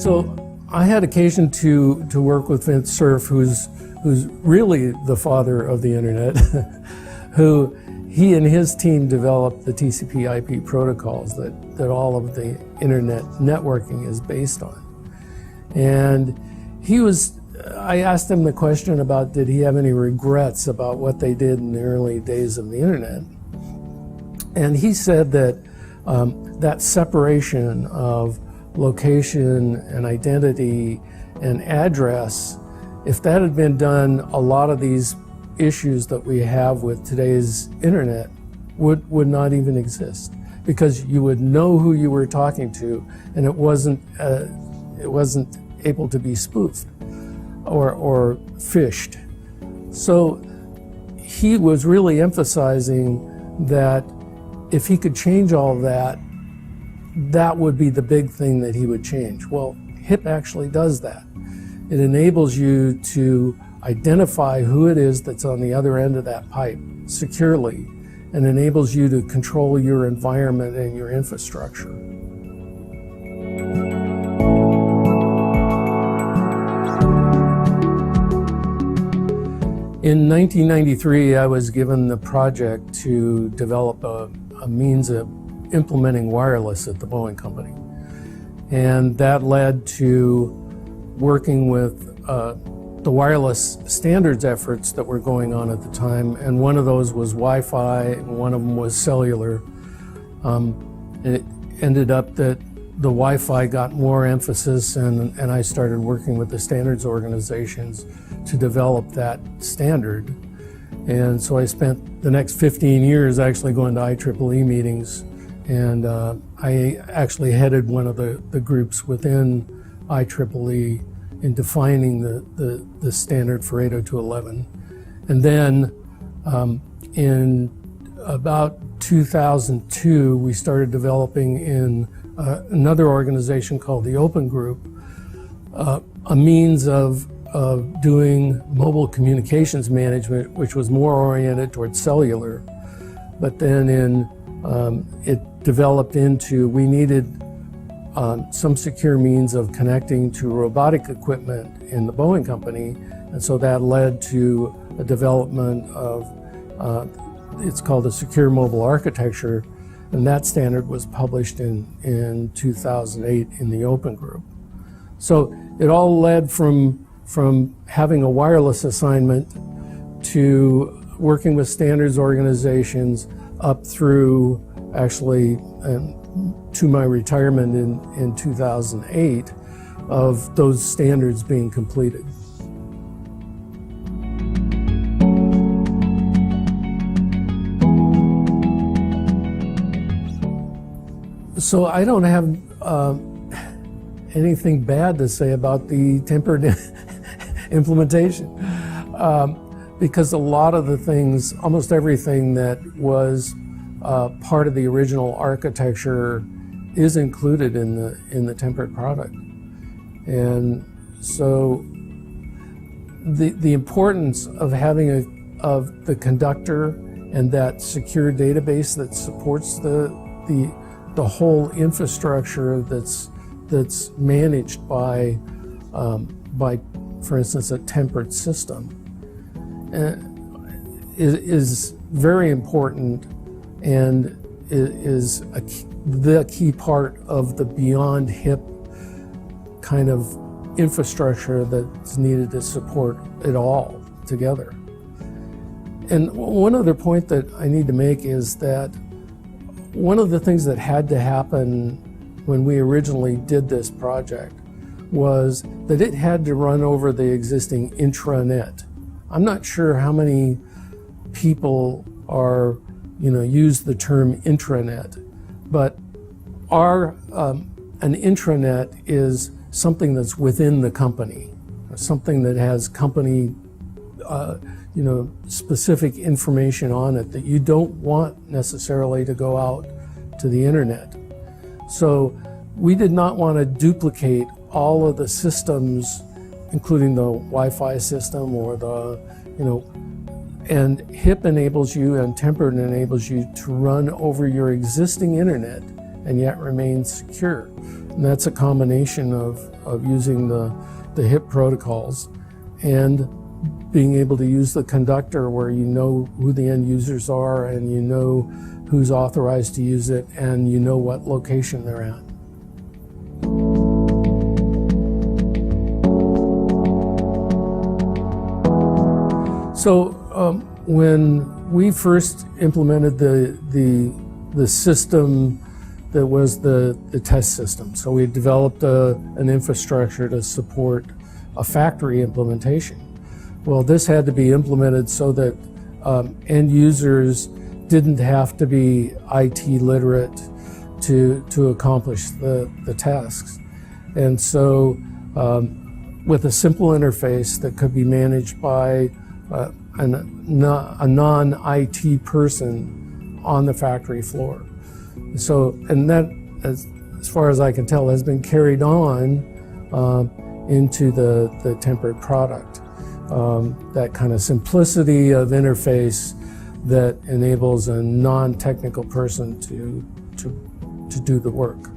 So I had occasion to work with Vince Cerf, who's really the father of the internet, who he and his team developed the TCP/IP protocols that all of the internet networking is based on. And I asked him the question about did he have any regrets about what they did in the early days of the internet. And he said that that separation of location and identity and address, if that had been done, a lot of these issues that we have with today's internet would not even exist, because you would know who you were talking to, and it wasn't able to be spoofed or phished. So he was really emphasizing that if he could change all of that, that would be the big thing that he would change. Well, HIP actually does that. It enables you to identify who it is that's on the other end of that pipe securely, and enables you to control your environment and your infrastructure. In 1993, I was given the project to develop a means of implementing wireless at the Boeing company. And that led to working with the wireless standards efforts that were going on at the time. And one of those was Wi-Fi, and one of them was cellular. And it ended up that the Wi-Fi got more emphasis, and I started working with the standards organizations to develop that standard. And so I spent the next 15 years actually going to IEEE meetings, and I actually headed one of the groups within IEEE in defining the standard for 802.11. And then in about 2002, we started developing in another organization called the Open Group, a means of doing mobile communications management, which was more oriented towards cellular. But then it developed into, we needed some secure means of connecting to robotic equipment in the Boeing company. And so that led to a development of, it's called a secure mobile architecture. And that standard was published in 2008 in the Open Group. So it all led from having a wireless assignment to working with standards organizations up through actually to my retirement in 2008 of those standards being completed. So I don't have anything bad to say about the tempered implementation, because a lot of the things, almost everything that was part of the original architecture is included in the tempered product. And so the importance of having of the conductor and that secure database that supports the whole infrastructure that's managed by, for instance, a tempered system, is very important, and is the key part of the beyond HIP kind of infrastructure that's needed to support it all together. And one other point that I need to make is that one of the things that had to happen when we originally did this project was that it had to run over the existing intranet. I'm not sure how many people are, use the term intranet, but an intranet is something that's within the company, something that has company specific information on it that you don't want necessarily to go out to the internet. So we did not want to duplicate all of the systems, including the Wi-Fi system or the, And HIP enables you and tempered enables you to run over your existing internet and yet remain secure. And that's a combination of using the HIP protocols and being able to use the conductor where you know who the end users are and you know who's authorized to use it and you know what location they're at. So when we first implemented the system that was the test system, so we developed an infrastructure to support a factory implementation. Well, this had to be implemented so that end users didn't have to be IT literate to accomplish the tasks. And so with a simple interface that could be managed by a non-IT person on the factory floor. So, and that, as far as I can tell, has been carried on into the tempered product. That kind of simplicity of interface that enables a non-technical person to do the work.